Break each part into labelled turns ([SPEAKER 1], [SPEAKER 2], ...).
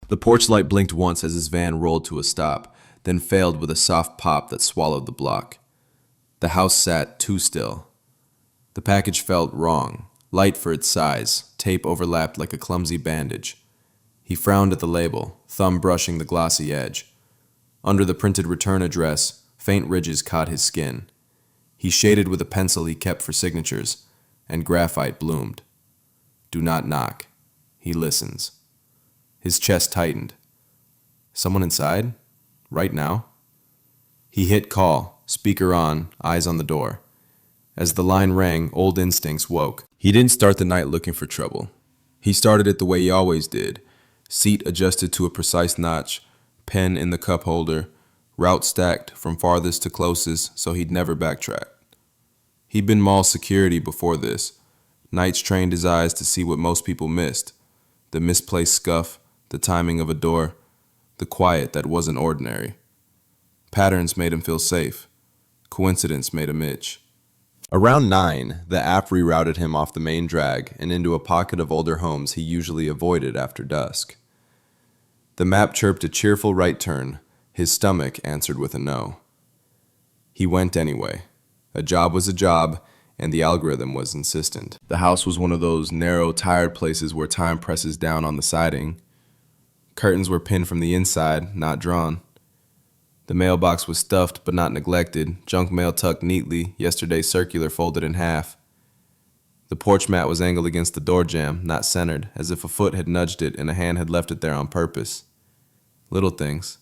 [SPEAKER 1] The porch light blinked once as his van rolled to a stop, then failed with a soft pop that swallowed the block. The house sat too still. The package felt wrong, light for its size, tape overlapped like a clumsy bandage. He frowned at the label, thumb brushing the glossy edge. Under the printed return address, faint ridges caught his skin. He shaded with a pencil he kept for signatures, and graphite bloomed. Do not knock. He listens. His chest tightened. Someone inside? Right now? He hit call, speaker on, eyes on the door. As the line rang, old instincts woke. He didn't start the night looking for trouble. He started it the way he always did. Seat adjusted to a precise notch, pen in the cup holder, route stacked from farthest to closest so he'd never backtrack. He'd been mall security before this. Nights trained his eyes to see what most people missed. The misplaced scuff, the timing of a door, the quiet that wasn't ordinary. Patterns made him feel safe. Coincidence made him itch. Around 9, the app rerouted him off the main drag and into a pocket of older homes he usually avoided after dusk. The map chirped a cheerful right turn. His stomach answered with a no. He went anyway. A job was a job, and the algorithm was insistent. The house was one of those narrow, tired places where time presses down on the siding. Curtains were pinned from the inside, not drawn. The mailbox was stuffed but not neglected, junk mail tucked neatly, yesterday's circular folded in half. The porch mat was angled against the door jamb, not centered, as if a foot had nudged it and a hand had left it there on purpose. Little things.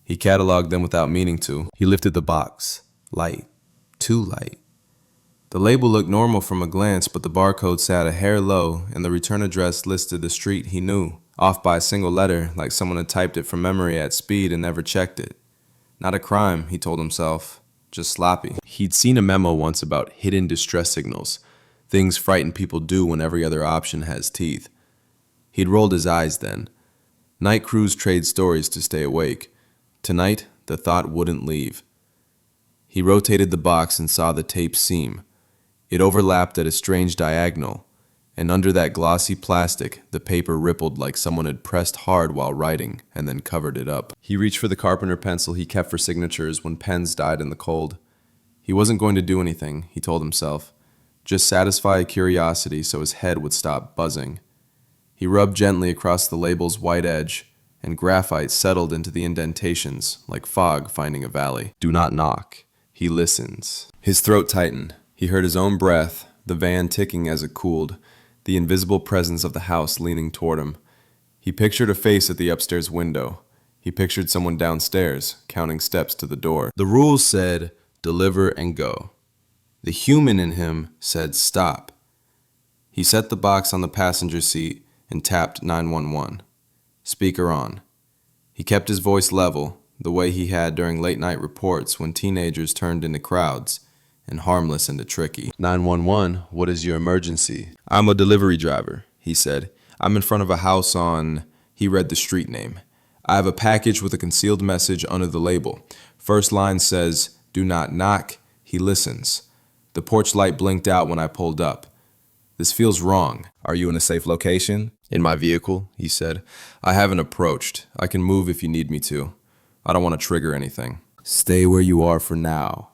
[SPEAKER 1] He cataloged them without meaning to. He lifted the box. Light. Too light. The label looked normal from a glance, but the barcode sat a hair low, and the return address listed a street he knew, off by a single letter, like someone had typed it from memory at speed and never checked it. Not a crime, he told himself, just sloppy. He'd seen a memo once about hidden distress signals, things frightened people do when every other option has teeth. He'd rolled his eyes then. Night crews trade stories to stay awake. Tonight, the thought wouldn't leave. He rotated the box and saw the tape seam. It overlapped at a strange diagonal, and under that glossy plastic, the paper rippled like someone had pressed hard while writing and then covered it up. He reached for the carpenter pencil he kept for signatures when pens died in the cold. He wasn't going to do anything, he told himself, just satisfy a curiosity so his head would stop buzzing. He rubbed gently across the label's white edge, and graphite settled into the indentations like fog finding a valley. Do not knock. He listens. His throat tightened. He heard his own breath, the van ticking as it cooled, the invisible presence of the house leaning toward him. He pictured a face at the upstairs window. He pictured someone downstairs, counting steps to the door. The rules said, deliver and go. The human in him said, stop. He set the box on the passenger seat and tapped 911. Speaker on. He kept his voice level, the way he had during late-night reports when teenagers turned into crowds, and harmless into tricky. 911, what is your emergency? I'm a delivery driver, he said. I'm in front of a house on... He read the street name. I have a package with a concealed message under the label. First line says, do not knock. He listens. The porch light blinked out when I pulled up. This feels wrong. Are you in a safe location? In my vehicle, he said. I haven't approached. I can move if you need me to. I don't want to trigger anything. Stay where you are for now.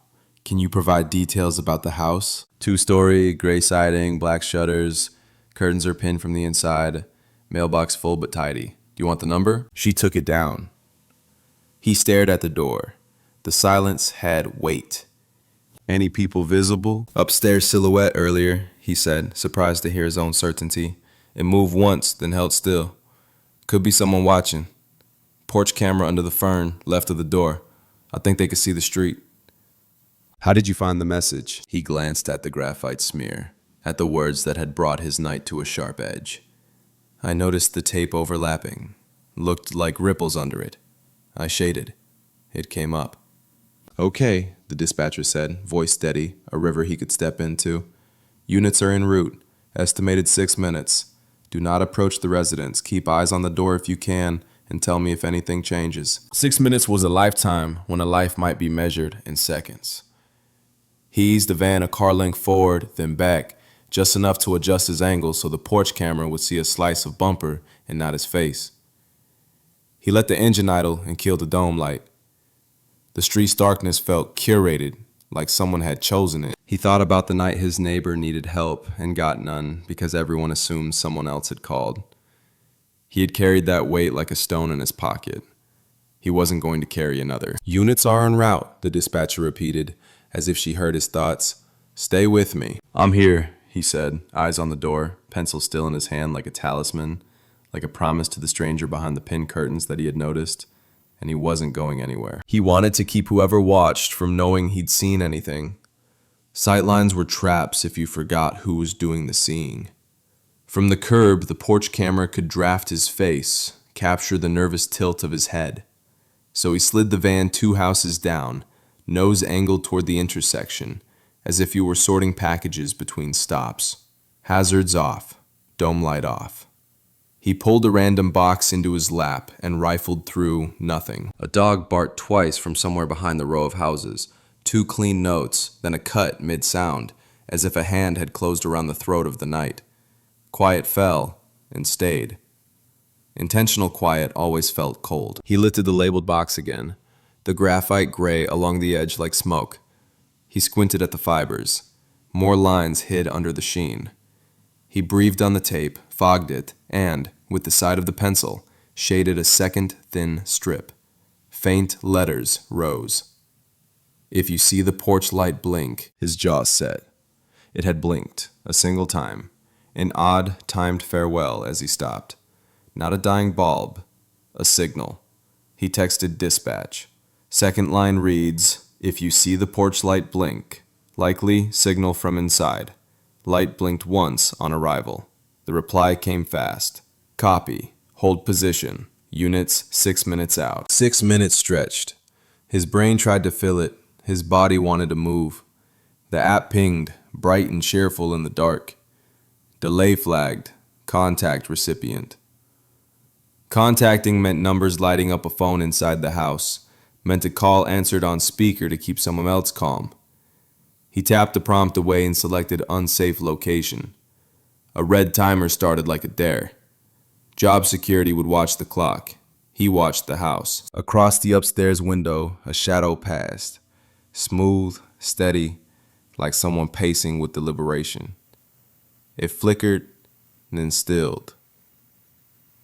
[SPEAKER 1] Can you provide details about the house? 2-story, gray siding, black shutters, curtains are pinned from the inside, mailbox full but tidy. Do you want the number? She took it down. He stared at the door. The silence had weight. Any people visible? Upstairs silhouette earlier, he said, surprised to hear his own certainty. It moved once, then held still. Could be someone watching. Porch camera under the fern, left of the door. I think they could see the street. How did you find the message? He glanced at the graphite smear, at the words that had brought his night to a sharp edge. I noticed the tape overlapping. Looked like ripples under it. I shaded. It came up. Okay, the dispatcher said, voice steady, a river he could step into. Units are en route. Estimated 6 minutes. Do not approach the residence. Keep eyes on the door if you can, and tell me if anything changes. 6 minutes was a lifetime when a life might be measured in seconds. He eased the van a car length forward, then back, just enough to adjust his angle so the porch camera would see a slice of bumper and not his face. He let the engine idle and killed the dome light. The street's darkness felt curated, like someone had chosen it. He thought about the night his neighbor needed help and got none because everyone assumed someone else had called. He had carried that weight like a stone in his pocket. He wasn't going to carry another. "Units are en route," the dispatcher repeated, as if she heard his thoughts. "Stay with me." "I'm here," he said, eyes on the door, pencil still in his hand like a talisman, like a promise to the stranger behind the pin curtains that he had noticed, and he wasn't going anywhere. He wanted to keep whoever watched from knowing he'd seen anything. Sightlines were traps if you forgot who was doing the seeing. From the curb, the porch camera could draft his face, capture the nervous tilt of his head. So he slid the van 2 houses down, nose angled toward the intersection, as if you were sorting packages between stops. Hazards off, dome light off. He pulled a random box into his lap and rifled through nothing. A dog barked twice from somewhere behind the row of houses. 2 clean notes, then a cut mid-sound, as if a hand had closed around the throat of the night. Quiet fell and stayed. Intentional quiet always felt cold. He lifted the labeled box again, the graphite gray along the edge like smoke. He squinted at the fibers. More lines hid under the sheen. He breathed on the tape, fogged it, and, with the side of the pencil, shaded a second thin strip. Faint letters rose. "If you see the porch light blink," his jaw set. It had blinked, a single time, an odd, timed farewell as he stopped. Not a dying bulb, a signal. He texted dispatch. Second line reads, "If you see the porch light blink, likely signal from inside." Light blinked once on arrival. The reply came fast. "Copy. Hold position. Units 6 minutes out." 6 minutes stretched. His brain tried to fill it. His body wanted to move. The app pinged, bright and cheerful in the dark. Delay flagged. Contact recipient. Contacting meant numbers lighting up a phone inside the house. Meant a call answered on speaker to keep someone else calm. He tapped the prompt away and selected unsafe location. A red timer started like a dare. Job security would watch the clock. He watched the house. Across the upstairs window, a shadow passed. Smooth, steady, like someone pacing with deliberation. It flickered, and then stilled.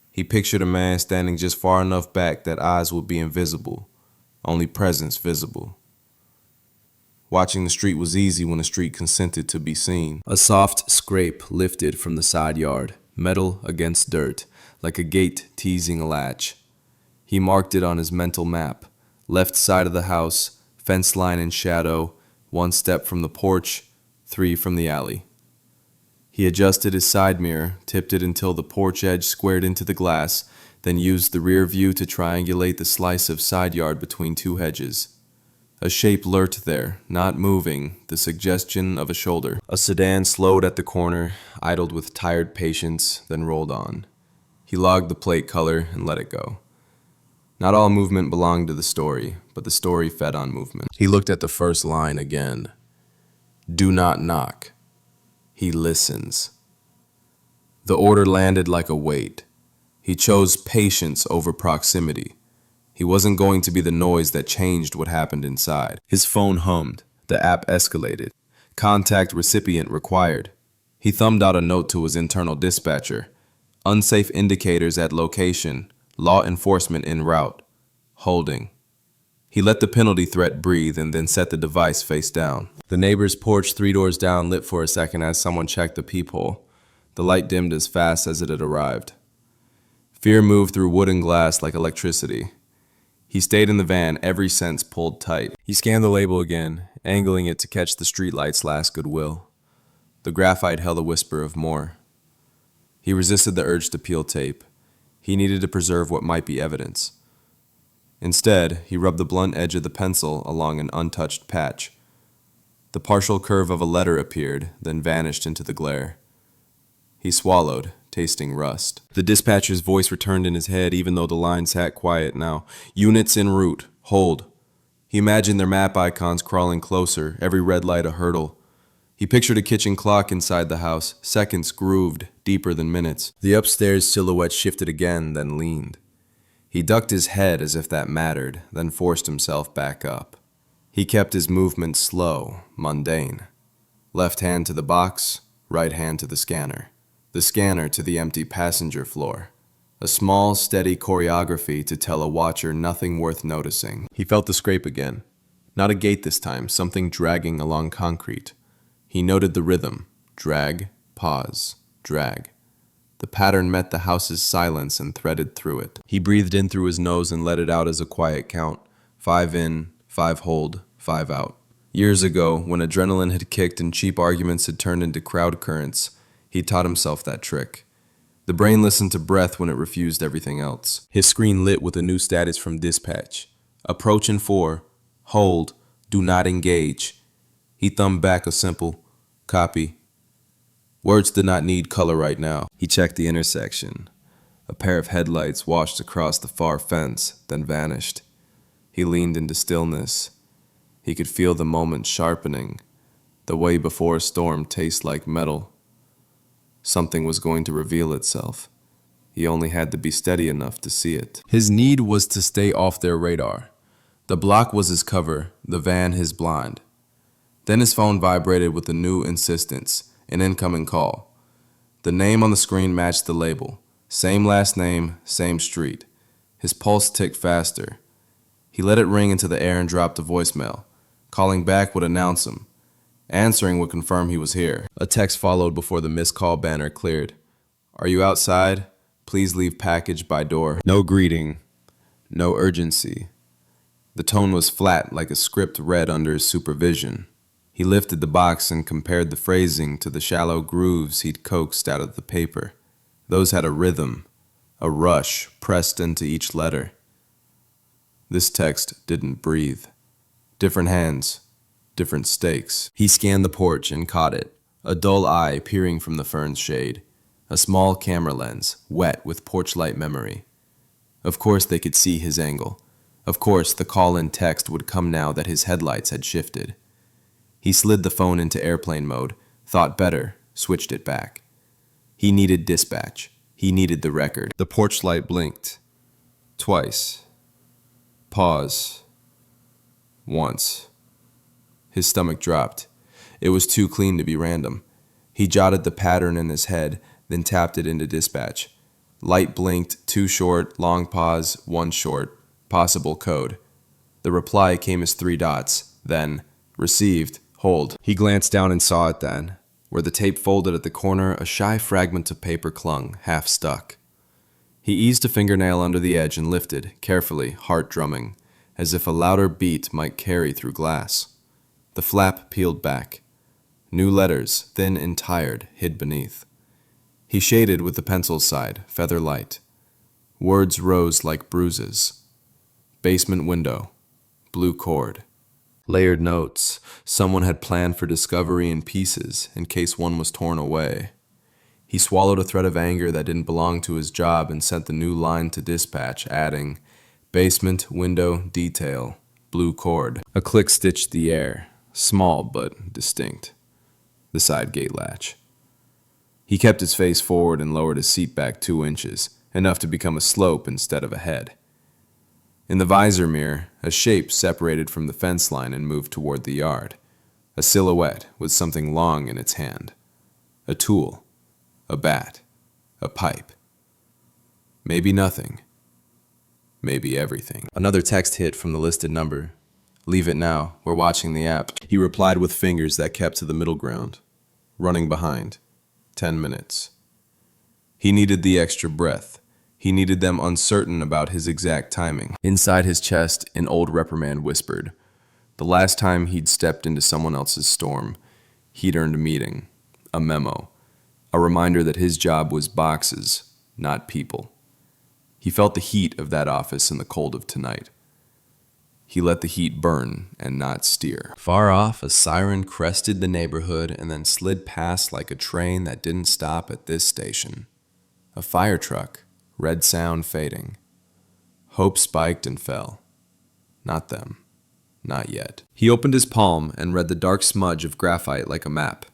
[SPEAKER 1] He pictured a man standing just far enough back that eyes would be invisible, only presence visible. Watching the street was easy when the street consented to be seen. A soft scrape lifted from the side yard, metal against dirt, like a gate teasing a latch. He marked it on his mental map. Left side of the house, fence line in shadow, 1 step from the porch, 3 from the alley. He adjusted his side mirror, tipped it until the porch edge squared into the glass, then used the rear view to triangulate the slice of side yard between 2 hedges. A shape lurked there, not moving, the suggestion of a shoulder. A sedan slowed at the corner, idled with tired patience, then rolled on. He logged the plate color and let it go. Not all movement belonged to the story, but the story fed on movement. He looked at the first line again. "Do not knock. He listens." The order landed like a weight. He chose patience over proximity. He wasn't going to be the noise that changed what happened inside. His phone hummed. The app escalated. Contact recipient required. He thumbed out a note to his internal dispatcher. Unsafe indicators at location. Law enforcement en route. Holding. He let the penalty threat breathe and then set the device face down. The neighbor's porch 3 doors down lit for a second as someone checked the peephole. The light dimmed as fast as it had arrived. Fear moved through wood and glass like electricity. He stayed in the van, every sense pulled tight. He scanned the label again, angling it to catch the streetlight's last goodwill. The graphite held a whisper of more. He resisted the urge to peel tape. He needed to preserve what might be evidence. Instead, he rubbed the blunt edge of the pencil along an untouched patch. The partial curve of a letter appeared, then vanished into the glare. He swallowed, tasting rust. The dispatcher's voice returned in his head even though the line sat quiet now. "Units en route. Hold." He imagined their map icons crawling closer, every red light a hurdle. He pictured a kitchen clock inside the house, seconds grooved, deeper than minutes. The upstairs silhouette shifted again, then leaned. He ducked his head as if that mattered, then forced himself back up. He kept his movement slow, mundane. Left hand to the box, right hand to the scanner to the empty passenger floor. A small, steady choreography to tell a watcher nothing worth noticing. He felt the scrape again. Not a gate this time, something dragging along concrete. He noted the rhythm. Drag, pause, drag. The pattern met the house's silence and threaded through it. He breathed in through his nose and let it out as a quiet count. 5 in, 5 hold, 5 out. Years ago, when adrenaline had kicked and cheap arguments had turned into crowd currents, he taught himself that trick. The brain listened to breath when it refused everything else. His screen lit with a new status from dispatch. Approach in 4. Hold. Do not engage. He thumbed back a simple copy. Words did not need color right now. He checked the intersection. A pair of headlights washed across the far fence, then vanished. He leaned into stillness. He could feel the moment sharpening. The way before a storm tastes like metal. Something was going to reveal itself. He only had to be steady enough to see it. His need was to stay off their radar. The block was his cover, the van his blind. Then his phone vibrated with a new insistence. An incoming call. The name on the screen matched the label. Same last name, same street. His pulse ticked faster. He let it ring into the air and dropped a voicemail. Calling back would announce him. Answering would confirm he was here. A text followed before the missed call banner cleared. Are you outside? Please leave package by door. No greeting. No urgency. The tone was flat, like a script read under his supervision. He lifted the box and compared the phrasing to the shallow grooves he'd coaxed out of the paper. Those had a rhythm, a rush pressed into each letter. This text didn't breathe. Different hands, different stakes. He scanned the porch and caught it, a dull eye peering from the fern's shade, a small camera lens, wet with porch light memory. Of course they could see his angle. Of course the call-in text would come now that his headlights had shifted. He slid the phone into airplane mode, thought better, switched it back. He needed dispatch. He needed the record. The porch light blinked. Twice. Pause. Once. His stomach dropped. It was too clean to be random. He jotted the pattern in his head, then tapped it into dispatch. Light blinked, 2 short, long pause, 1 short. Possible code. The reply came as 3 dots, then, received. Hold. He glanced down and saw it then. Where the tape folded at the corner, a shy fragment of paper clung, half stuck. He eased a fingernail under the edge and lifted, carefully, heart drumming, as if a louder beat might carry through glass. The flap peeled back. New letters, thin and tired, hid beneath. He shaded with the pencil's side, feather light. Words rose like bruises. Basement window. Blue cord. Layered notes. Someone had planned for discovery in pieces, in case one was torn away. He swallowed a thread of anger that didn't belong to his job and sent the new line to dispatch, adding, basement, window, detail, blue cord. A click stitched the air, small but distinct. The side gate latch. He kept his face forward and lowered his seat back 2 inches, enough to become a slope instead of a head. In the visor mirror, a shape separated from the fence line and moved toward the yard. A silhouette with something long in its hand. A tool. A bat. A pipe. Maybe nothing. Maybe everything. Another text hit from the listed number. Leave it now. We're watching the app. He replied with fingers that kept to the middle ground. Running behind. 10 minutes. He needed the extra breath. He needed them uncertain about his exact timing. Inside his chest, an old reprimand whispered. The last time he'd stepped into someone else's storm, he'd earned a meeting, a memo, a reminder that his job was boxes, not people. He felt the heat of that office in the cold of tonight. He let the heat burn and not steer. Far off, a siren crested the neighborhood and then slid past like a train that didn't stop at this station. A fire truck. Red sound fading. Hope spiked and fell. Not them. Not yet. He opened his palm and read the dark smudge of graphite like a map.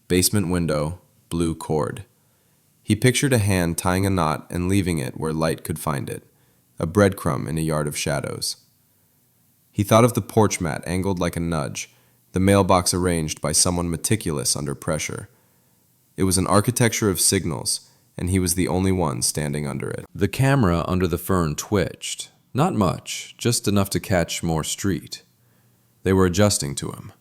[SPEAKER 1] Basement window, blue cord. He pictured a hand tying a knot and leaving it where light could find it. a breadcrumb in a yard of shadows. He thought of the porch mat angled like a nudge, the mailbox arranged by someone meticulous under pressure. It was an architecture of signals, and he was the only one standing under it. The camera under the fern twitched. Not much, just enough to catch more street. They were adjusting to him.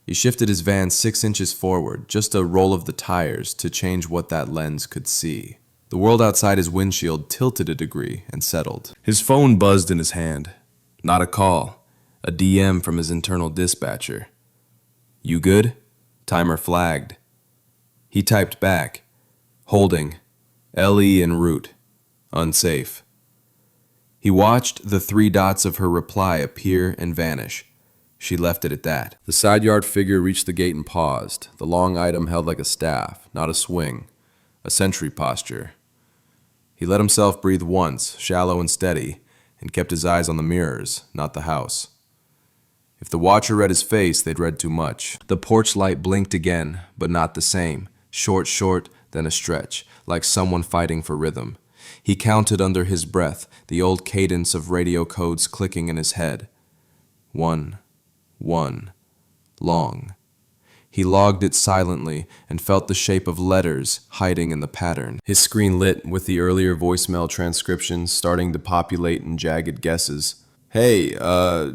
[SPEAKER 1] He shifted his van 6 inches forward, just a roll of the tires to change what that lens could see. The world outside his windshield tilted a degree and settled. His phone buzzed in his hand. Not a call, a DM from his internal dispatcher. "You good?" Timer flagged. He typed back, holding, LE en route, unsafe. He watched the 3 dots of her reply appear and vanish. She left it at that. The side yard figure reached the gate and paused, the long item held like a staff, not a swing, a sentry posture. He let himself breathe once, shallow and steady, and kept his eyes on the mirrors, not the house. If the watcher read his face, they'd read too much. The porch light blinked again, but not the same. Short, then a stretch, like someone fighting for rhythm. He counted under his breath, the old cadence of radio codes clicking in his head. 1, long. He logged it silently and felt the shape of letters hiding in the pattern. His screen lit with the earlier voicemail transcriptions starting to populate in jagged guesses. "Hey,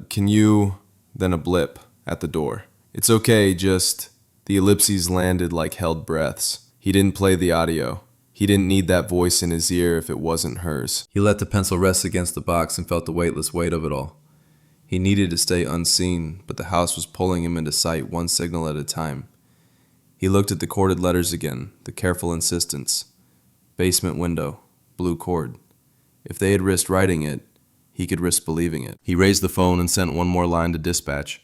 [SPEAKER 1] can you..." Then a blip at the door. "It's okay, just..." The ellipses landed like held breaths. He didn't play the audio. He didn't need that voice in his ear if it wasn't hers. He let the pencil rest against the box and felt the weightless weight of it all. He needed to stay unseen, but the house was pulling him into sight one signal at a time. He looked at the corded letters again, the careful insistence. Basement window, blue cord. If they had risked writing it, he could risk believing it. He raised the phone and sent one more line to dispatch.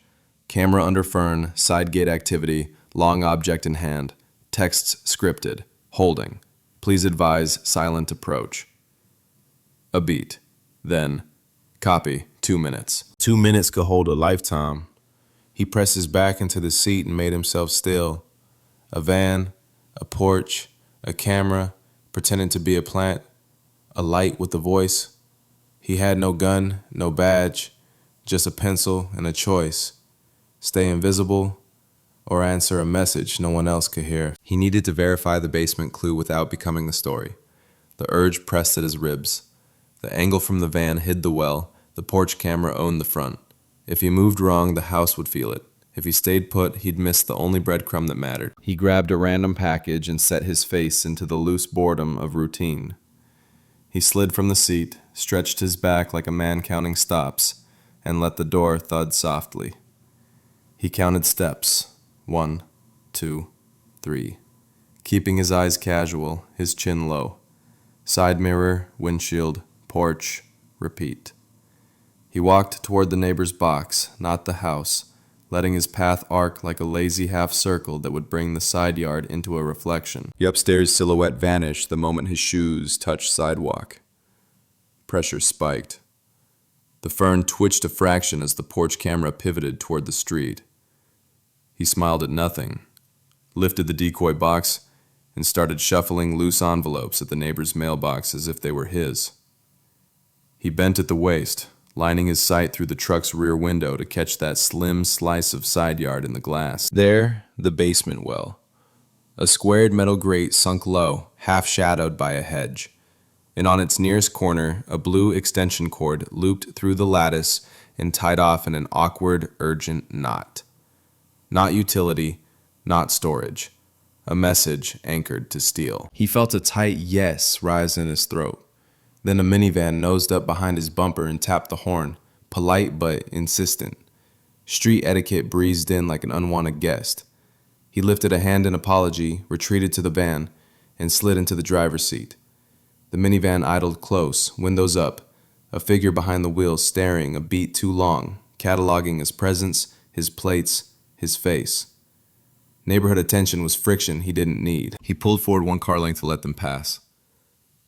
[SPEAKER 1] Camera under fern, side gate activity, long object in hand. Texts scripted, holding. Please advise silent approach. A beat. Then, copy, 2 minutes. 2 minutes could hold a lifetime. He pressed his back into the seat and made himself still. A van, a porch, a camera, pretending to be a plant, a light with a voice. He had no gun, no badge, just a pencil and a choice. Stay invisible or answer a message no one else could hear. He needed to verify the basement clue without becoming the story. The urge pressed at his ribs. The angle from the van hid the well. The porch camera owned the front. If he moved wrong, the house would feel it. If he stayed put, he'd miss the only breadcrumb that mattered. He grabbed a random package and set his face into the loose boredom of routine. He slid from the seat, stretched his back like a man counting stops, and let the door thud softly. He counted steps. 1, 2, 3. Keeping his eyes casual, his chin low. Side mirror, windshield, porch, repeat. He walked toward the neighbor's box, not the house, letting his path arc like a lazy half circle that would bring the side yard into a reflection. The upstairs silhouette vanished the moment his shoes touched sidewalk. Pressure spiked. The fern twitched a fraction as the porch camera pivoted toward the street. He smiled at nothing, lifted the decoy box, and started shuffling loose envelopes at the neighbor's mailbox as if they were his. He bent at the waist, lining his sight through the truck's rear window to catch that slim slice of side yard in the glass. There, the basement well. A squared metal grate sunk low, half shadowed by a hedge. And on its nearest corner, a blue extension cord looped through the lattice and tied off in an awkward, urgent knot. Not utility, not storage. A message anchored to steel. He felt a tight yes rise in his throat. Then a minivan nosed up behind his bumper and tapped the horn, polite but insistent. Street etiquette breezed in like an unwanted guest. He lifted a hand in apology, retreated to the van, and slid into the driver's seat. The minivan idled close, windows up, a figure behind the wheel staring a beat too long, cataloging his presence, his plates, his face. Neighborhood attention was friction he didn't need. He pulled forward one car length to let them pass.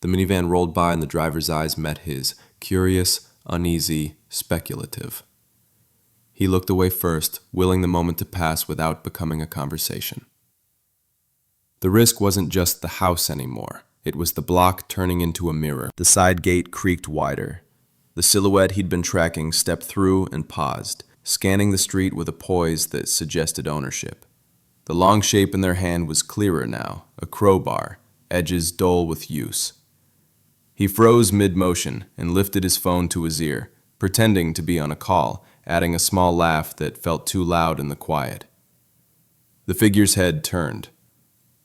[SPEAKER 1] The minivan rolled by and the driver's eyes met his, curious, uneasy, speculative. He looked away first, willing the moment to pass without becoming a conversation. The risk wasn't just the house anymore. It was the block turning into a mirror. The side gate creaked wider. The silhouette he'd been tracking stepped through and paused, scanning the street with a poise that suggested ownership. The long shape in their hand was clearer now, a crowbar, edges dull with use. He froze mid-motion and lifted his phone to his ear, pretending to be on a call, adding a small laugh that felt too loud in the quiet. The figure's head turned.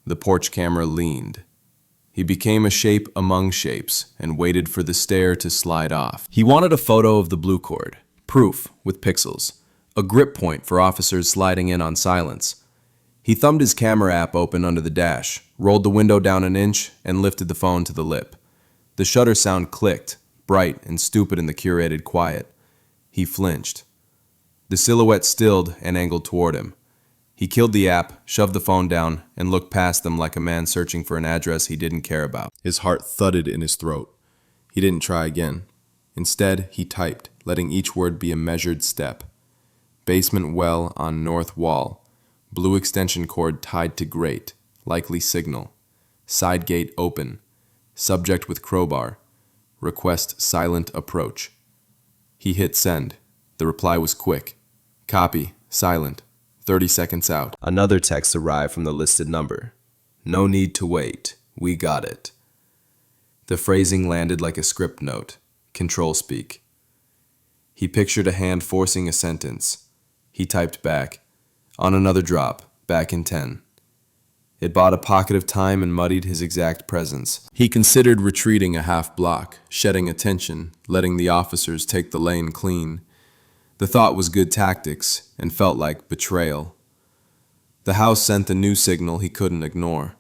[SPEAKER 1] The porch camera leaned. He became a shape among shapes and waited for the stare to slide off. He wanted a photo of the blue cord, proof with pixels, a grip point for officers sliding in on silence. He thumbed his camera app open under the dash, rolled the window down an inch, and lifted the phone to the lip. The shutter sound clicked, bright and stupid in the curated quiet. He flinched. The silhouette stilled and angled toward him. He killed the app, shoved the phone down, and looked past them like a man searching for an address he didn't care about. His heart thudded in his throat. He didn't try again. Instead, he typed, letting each word be a measured step. Basement well on north wall. Blue extension cord tied to grate. Likely signal. Side gate open. Subject with crowbar. Request silent approach. He hit send. The reply was quick. Copy. Silent. 30 seconds out. Another text arrived from the listed number. No need to wait. We got it. The phrasing landed like a script note. Control speak. He pictured a hand forcing a sentence. He typed back. On another drop. Back in 10. It bought a pocket of time and muddied his exact presence. He considered retreating a half block, shedding attention, letting the officers take the lane clean. The thought was good tactics and felt like betrayal. The house sent a new signal he couldn't ignore.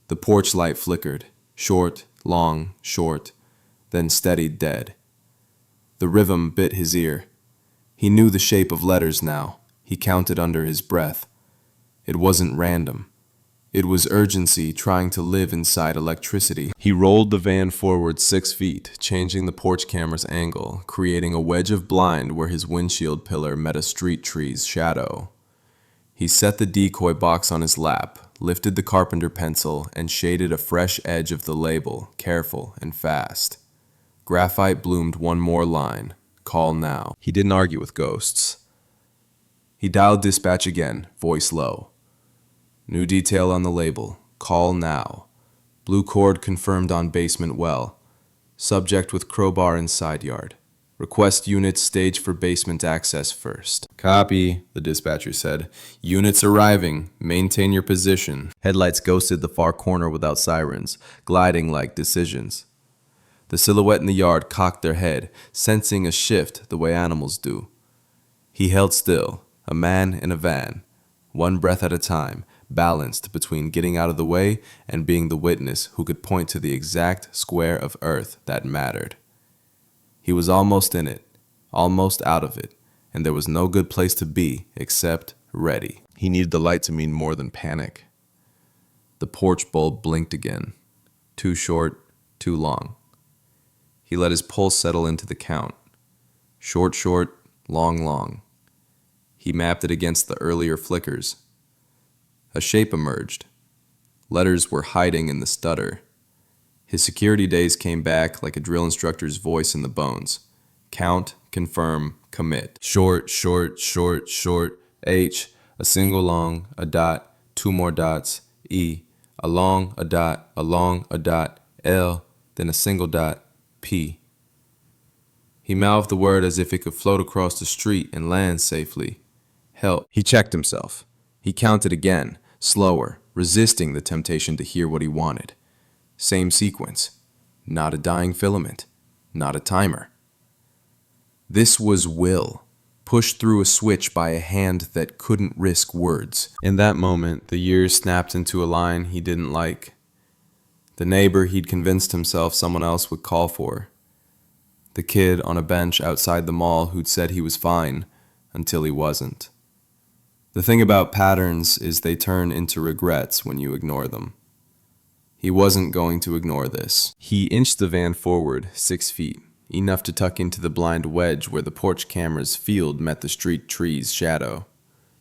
[SPEAKER 1] The porch light flickered, short, long, short, then steadied dead. The rhythm bit his ear. He knew the shape of letters now. He counted under his breath. It wasn't random. It was urgency trying to live inside electricity. He rolled the van forward 6 feet, changing the porch camera's angle, creating a wedge of blind where his windshield pillar met a street tree's shadow. He set the decoy box on his lap, lifted the carpenter pencil, and shaded a fresh edge of the label, careful and fast. Graphite bloomed one more line. Call now. He didn't argue with ghosts. He dialed dispatch again, voice low. New detail on the label. Call now. Blue cord confirmed on basement well. Subject with crowbar in side yard. Request units stage for basement access first. Copy, the dispatcher said. Units arriving. Maintain your position. Headlights ghosted the far corner without sirens, gliding like decisions. The silhouette in the yard cocked their head, sensing a shift the way animals do. He held still, a man in a van, one breath at a time, balanced between getting out of the way and being the witness who could point to the exact square of earth that mattered. He was almost in it, almost out of it, and there was no good place to be except ready. He needed the light to mean more than panic. The porch bulb blinked again. Too short, too long. He let his pulse settle into the count. Short, short, long, long. He mapped it against the earlier flickers. A shape emerged. Letters were hiding in the stutter. His security days came back like a drill instructor's voice in the bones. Count, confirm, commit. Short, short, short, short, H, a single long, a dot, 2 more dots, E, a long, a dot, L, then a single dot, P. He mouthed the word as if it could float across the street and land safely. Help. He checked himself. He counted again, slower, resisting the temptation to hear what he wanted. Same sequence. Not a dying filament. Not a timer. This was will, pushed through a switch by a hand that couldn't risk words. In that moment, the years snapped into a line he didn't like. The neighbor he'd convinced himself someone else would call for. The kid on a bench outside the mall who'd said he was fine until he wasn't. The thing about patterns is they turn into regrets when you ignore them. He wasn't going to ignore this. He inched the van forward 6 feet, enough to tuck into the blind wedge where the porch camera's field met the street tree's shadow.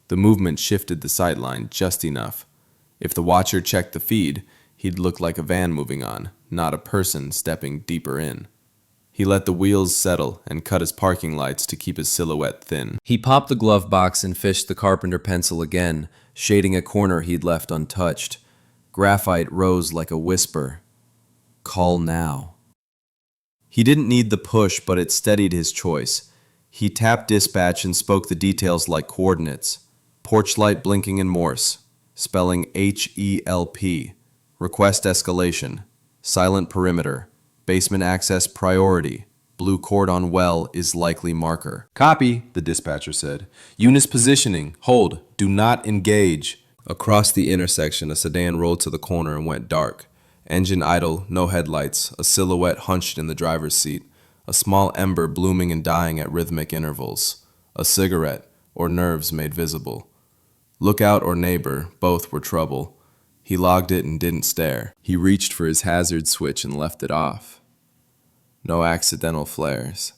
[SPEAKER 1] The movement shifted the sightline just enough. If the watcher checked the feed, he'd look like a van moving on, not a person stepping deeper in. He let the wheels settle and cut his parking lights to keep his silhouette thin.
[SPEAKER 2] He popped the glove box and fished the carpenter pencil again, shading a corner he'd left untouched. Graphite rose like a whisper. Call now. He didn't need the push, but it steadied his choice. He tapped dispatch and spoke the details like coordinates. Porch light blinking in Morse, spelling HELP. Request escalation. Silent perimeter. Basement access priority. Blue cord on well is likely marker.
[SPEAKER 1] Copy, the dispatcher said. Units positioning. Hold. Do not engage. Across the intersection, a sedan rolled to the corner and went dark. Engine idle, no headlights, a silhouette hunched in the driver's seat, a small ember blooming and dying at rhythmic intervals, a cigarette, or nerves made visible. Lookout or neighbor, both were trouble. He logged it and didn't stare. He reached for his hazard switch and left it off. No accidental flares.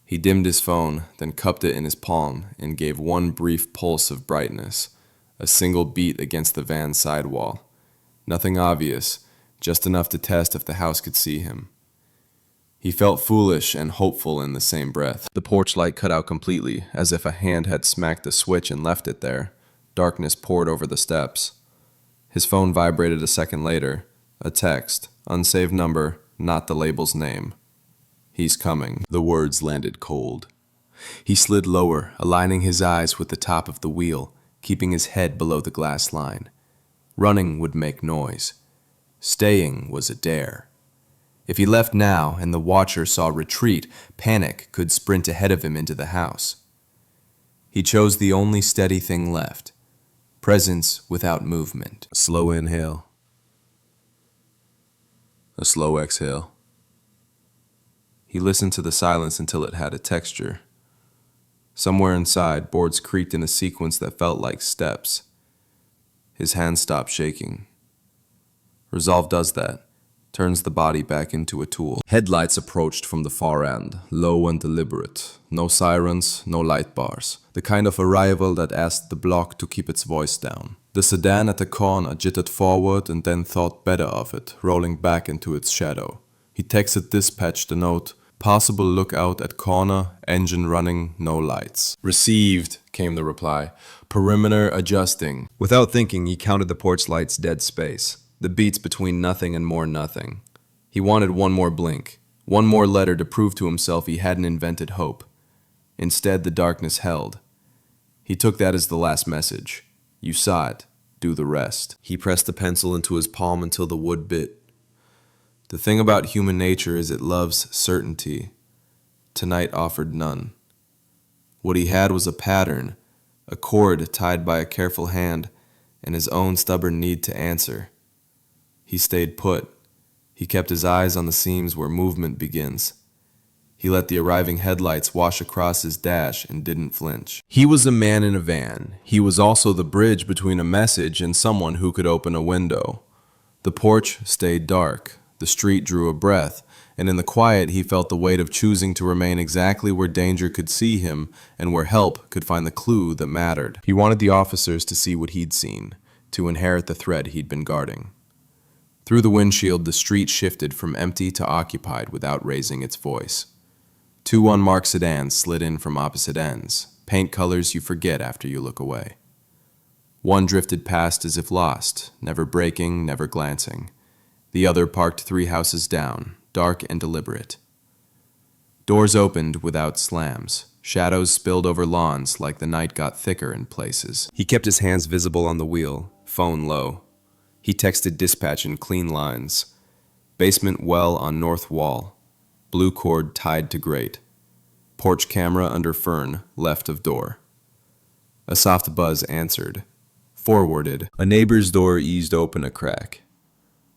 [SPEAKER 1] He dimmed his phone, then cupped it in his palm and gave one brief pulse of brightness, a single beat against the van's sidewall. Nothing obvious, just enough to test if the house could see him. He felt foolish and hopeful in the same breath. The porch light cut out completely, as if a hand had smacked the switch and left it there. Darkness poured over the steps. His phone vibrated a second later. A text, unsaved number, not the label's name. He's coming. The words landed cold. He slid lower, aligning his eyes with the top of the wheel, keeping his head below the glass line. Running would make noise. Staying was a dare. If he left now and the watcher saw retreat, panic could sprint ahead of him into the house. He chose the only steady thing left. Presence without movement. A slow inhale. A slow exhale. He listened to the silence until it had a texture. Somewhere inside, boards creaked in a sequence that felt like steps. His hand stopped shaking. Resolve does that. Turns the body back into a tool. Headlights approached from the far end, low and deliberate. No sirens, no light bars. The kind of arrival that asked the block to keep its voice down. The sedan at the corner jittered forward and then thought better of it, rolling back into its shadow. He texted dispatch the note, possible lookout at corner, engine running, no lights. Received, came the reply. Perimeter adjusting. Without thinking, he counted the porch light's dead space. The beats between nothing and more nothing. He wanted one more blink, one more letter to prove to himself he hadn't invented hope. Instead, the darkness held. He took that as the last message. You saw it. Do the rest. He pressed the pencil into his palm until the wood bit. The thing about human nature is it loves certainty. Tonight offered none. What he had was a pattern, a cord tied by a careful hand, and his own stubborn need to answer. He stayed put. He kept his eyes on the seams where movement begins. He let the arriving headlights wash across his dash and didn't flinch. He was a man in a van. He was also the bridge between a message and someone who could open a window. The porch stayed dark. The street drew a breath, and in the quiet he felt the weight of choosing to remain exactly where danger could see him and where help could find the clue that mattered. He wanted the officers to see what he'd seen, to inherit the thread he'd been guarding. Through the windshield, the street shifted from empty to occupied without raising its voice. Two unmarked sedans slid in from opposite ends, paint colors you forget after you look away. One drifted past as if lost, never braking, never glancing. The other parked 3 houses down, dark and deliberate. Doors opened without slams. Shadows spilled over lawns like the night got thicker in places. He kept his hands visible on the wheel, phone low. He texted dispatch in clean lines. Basement well on north wall. Blue cord tied to grate. Porch camera under fern, left of door. A soft buzz answered. Forwarded. A neighbor's door eased open a crack.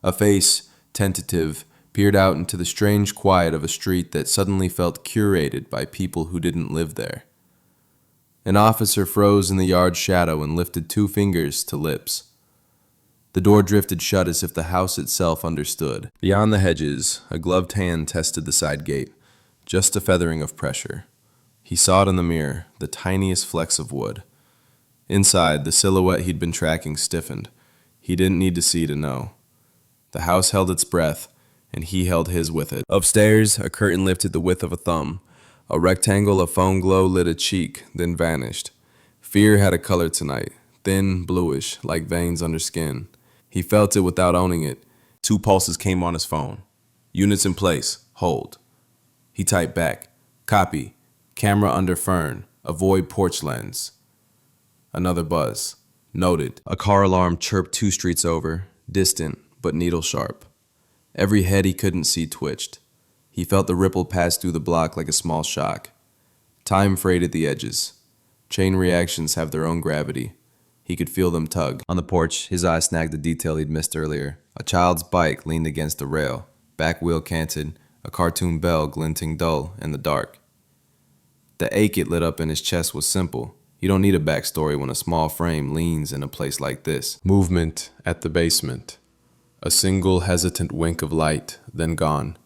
[SPEAKER 1] A face, tentative, peered out into the strange quiet of a street that suddenly felt curated by people who didn't live there. An officer froze in the yard's shadow and lifted 2 fingers to lips. The door drifted shut as if the house itself understood. Beyond the hedges, a gloved hand tested the side gate, just a feathering of pressure. He saw it in the mirror, the tiniest flecks of wood. Inside, the silhouette he'd been tracking stiffened. He didn't need to see to know. The house held its breath, and he held his with it.
[SPEAKER 2] Upstairs, a curtain lifted the width of a thumb. A rectangle of foam glow lit a cheek, then vanished. Fear had a color tonight, thin, bluish, like veins under skin. He felt it without owning it.
[SPEAKER 1] 2 pulses came on his phone. Units in place. Hold. He typed back. Copy. Camera under fern. Avoid porch lens. Another buzz. Noted.
[SPEAKER 2] A car alarm chirped 2 streets over, distant but needle sharp. Every head he couldn't see twitched. He felt the ripple pass through the block like a small shock. Time frayed at the edges. Chain reactions have their own gravity. He could feel them tug. On the porch, his eye snagged a detail he'd missed earlier. A child's bike leaned against a rail, back wheel canted, a cartoon bell glinting dull in the dark. The ache it lit up in his chest was simple. You don't need a backstory when a small frame leans in a place like this.
[SPEAKER 1] Movement at the basement. A single hesitant wink of light, then gone.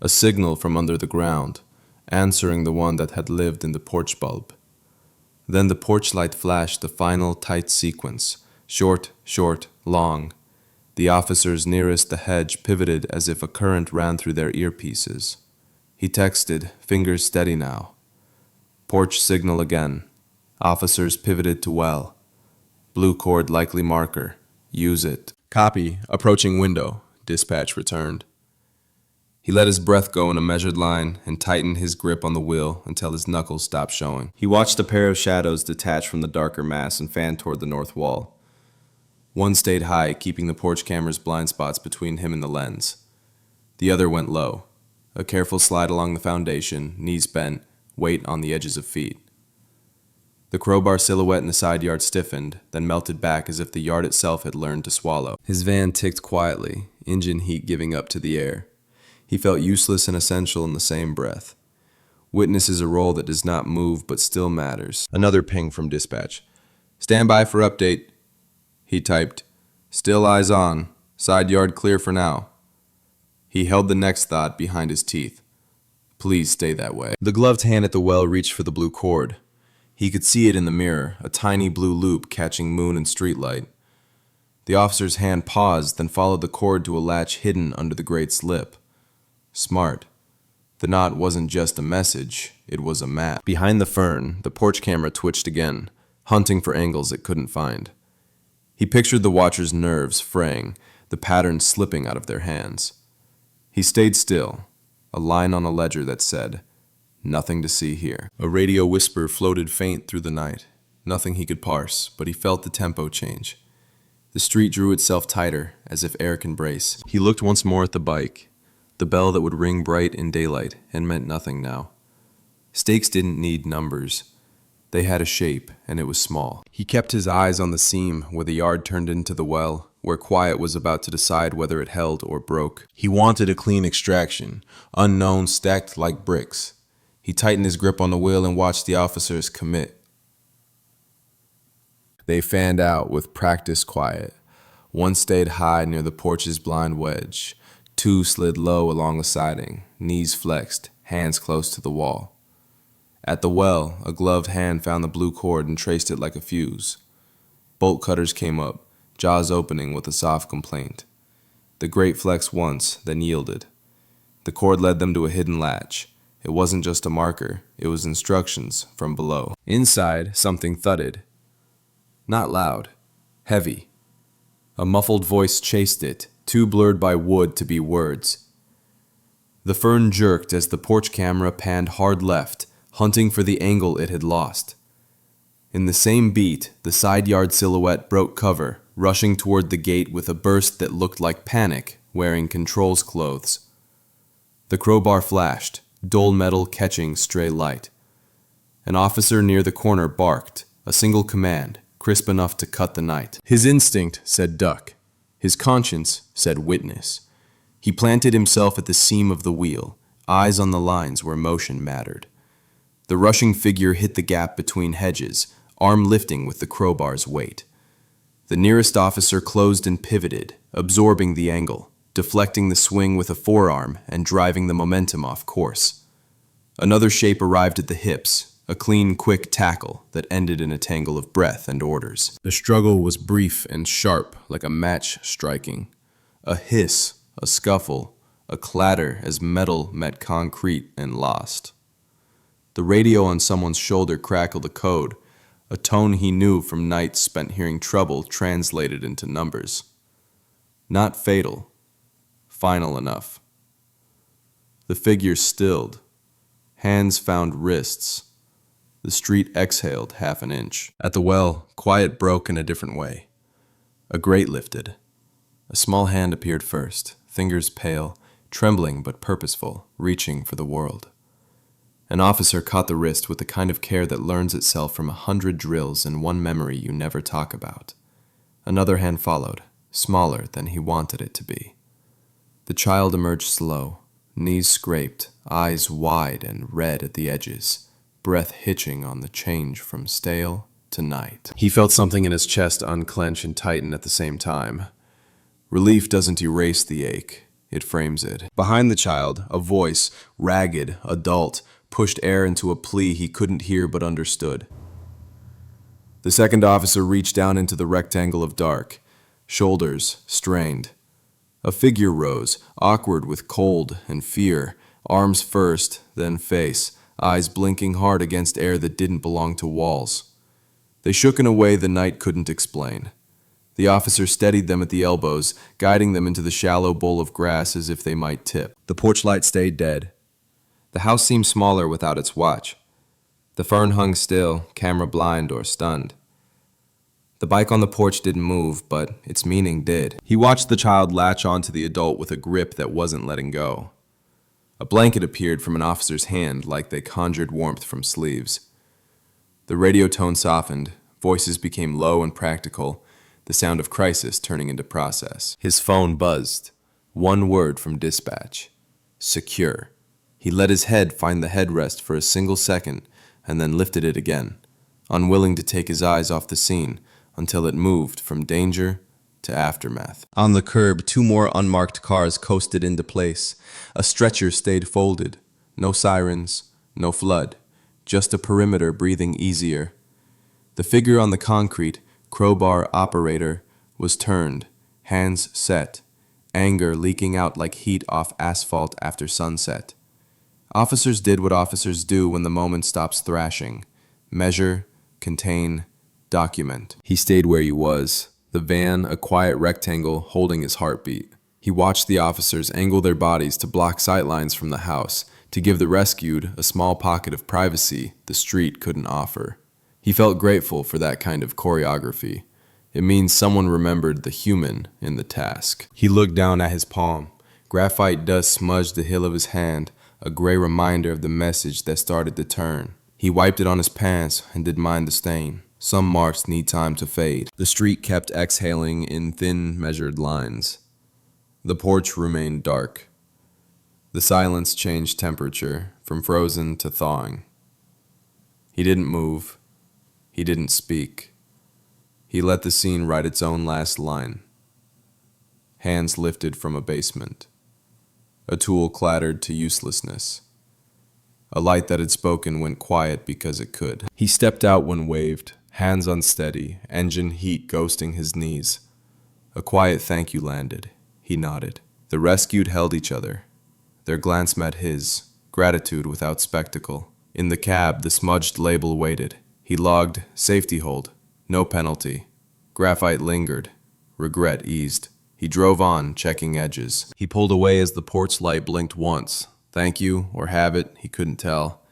[SPEAKER 1] A signal from under the ground, answering the one that had lived in the porch bulb. Then the porch light flashed the final tight sequence, short, short, long. The officers nearest the hedge pivoted as if a current ran through their earpieces. He texted, fingers steady now. Porch signal again. Officers pivoted to well. Blue cord likely marker. Use it. Copy. Approaching window. Dispatch returned. He let his breath go in a measured line and tightened his grip on the wheel until his knuckles stopped showing. He watched a pair of shadows detach from the darker mass and fan toward the north wall. One stayed high, keeping the porch camera's blind spots between him and the lens. The other went low. A careful slide along the foundation, knees bent, weight on the edges of feet. The crowbar silhouette in the side yard stiffened, then melted back as if the yard itself had learned to swallow. His van ticked quietly, engine heat giving up to the air. He felt useless and essential in the same breath. Witness is a role that does not move but still matters. Another ping from dispatch. Stand by for update. He typed. Still eyes on. Side yard clear for now. He held the next thought behind his teeth. Please stay that way. The gloved hand at the well reached for the blue cord. He could see it in the mirror, a tiny blue loop catching moon and streetlight. The officer's hand paused, then followed the cord to a latch hidden under the great slip. Smart. The knot wasn't just a message, it was a map. Behind the fern, the porch camera twitched again, hunting for angles it couldn't find. He pictured the watcher's nerves fraying, the pattern slipping out of their hands. He stayed still, a line on a ledger that said, "Nothing to see here." A radio whisper floated faint through the night. Nothing he could parse, but he felt the tempo change. The street drew itself tighter, as if air can brace. He looked once more at the bike, the bell that would ring bright in daylight and meant nothing now. Stakes didn't need numbers. They had a shape, and it was small. He kept his eyes on the seam where the yard turned into the well, where quiet was about to decide whether it held or broke. He wanted a clean extraction, unknown stacked like bricks. He tightened his grip on the wheel and watched the officers commit. They fanned out with practiced quiet. One stayed high near the porch's blind wedge. 2 slid low along the siding, knees flexed, hands close to the wall. At the well, a gloved hand found the blue cord and traced it like a fuse. Bolt cutters came up, jaws opening with a soft complaint. The grate flexed once, then yielded. The cord led them to a hidden latch. It wasn't just a marker, it was instructions from below. Inside, something thudded. Not loud, heavy. A muffled voice chased it, too blurred by wood to be words. The fern jerked as the porch camera panned hard left, hunting for the angle it had lost. In the same beat, the side yard silhouette broke cover, rushing toward the gate with a burst that looked like panic, wearing control's clothes. The crowbar flashed, dull metal catching stray light. An officer near the corner barked, a single command, crisp enough to cut the night. His instinct said duck. His conscience said witness. He planted himself at the seam of the wheel, eyes on the lines where motion mattered. The rushing figure hit the gap between hedges, arm lifting with the crowbar's weight. The nearest officer closed and pivoted, absorbing the angle, deflecting the swing with a forearm and driving the momentum off course. Another shape arrived at the hips, a clean, quick tackle that ended in a tangle of breath and orders. The struggle was brief and sharp, like a match striking. A hiss, a scuffle, a clatter as metal met concrete and lost. The radio on someone's shoulder crackled a code, a tone he knew from nights spent hearing trouble translated into numbers. Not fatal, final enough. The figure stilled. Hands found wrists. The street exhaled half an inch. At the well, quiet broke in a different way. A grate lifted. A small hand appeared first, fingers pale, trembling but purposeful, reaching for the world. An officer caught the wrist with the kind of care that learns itself from 100 drills and one memory you never talk about. Another hand followed, smaller than he wanted it to be. The child emerged slow, knees scraped, eyes wide and red at the edges, breath hitching on the change from stale to night. He felt something in his chest unclench and tighten at the same time. Relief doesn't erase the ache, it frames it. Behind the child, a voice, ragged, adult, pushed air into a plea he couldn't hear but understood. The second officer reached down into the rectangle of dark, shoulders strained. A figure rose, awkward with cold and fear, arms first, then face, eyes blinking hard against air that didn't belong to walls. They shook in a way the night couldn't explain. The officer steadied them at the elbows, guiding them into the shallow bowl of grass as if they might tip. The porch light stayed dead. The house seemed smaller without its watch. The fern hung still, camera blind or stunned. The bike on the porch didn't move, but its meaning did. He watched the child latch onto the adult with a grip that wasn't letting go. A blanket appeared from an officer's hand like they conjured warmth from sleeves. The radio tone softened, voices became low and practical, the sound of crisis turning into process. His phone buzzed. One word from dispatch. Secure. He let his head find the headrest for a single second and then lifted it again, unwilling to take his eyes off the scene until it moved from danger to aftermath. On the curb, two more unmarked cars coasted into place. A stretcher stayed folded. No sirens, no flood, just a perimeter breathing easier. The figure on the concrete, crowbar operator, was turned, hands set, anger leaking out like heat off asphalt after sunset. Officers did what officers do when the moment stops thrashing. Measure, contain, document. He stayed where he was, the van a quiet rectangle holding his heartbeat. He watched the officers angle their bodies to block sightlines from the house, to give the rescued a small pocket of privacy the street couldn't offer. He felt grateful for that kind of choreography. It means someone remembered the human in the task. He looked down at his palm. Graphite dust smudged the heel of his hand, a gray reminder of the message that started to turn. He wiped it on his pants and didn't mind the stain. Some marks need time to fade. The street kept exhaling in thin, measured lines. The porch remained dark. The silence changed temperature, from frozen to thawing. He didn't move. He didn't speak. He let the scene write its own last line. Hands lifted from a basement. A tool clattered to uselessness. A light that had spoken went quiet because it could. He stepped out when waved, hands unsteady, engine heat ghosting his knees. A quiet thank you landed. He nodded. The rescued held each other. Their glance met his, gratitude without spectacle. In the cab, the smudged label waited. He logged, safety hold, no penalty. Graphite lingered. Regret eased. He drove on, checking edges. He pulled away as the porch light blinked once. Thank you, or have it, he couldn't tell.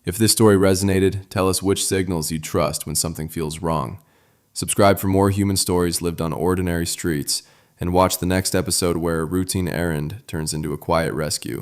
[SPEAKER 1] If this story resonated, tell us which signals you trust when something feels wrong. Subscribe for more human stories lived on ordinary streets, and watch the next episode where a routine errand turns into a quiet rescue.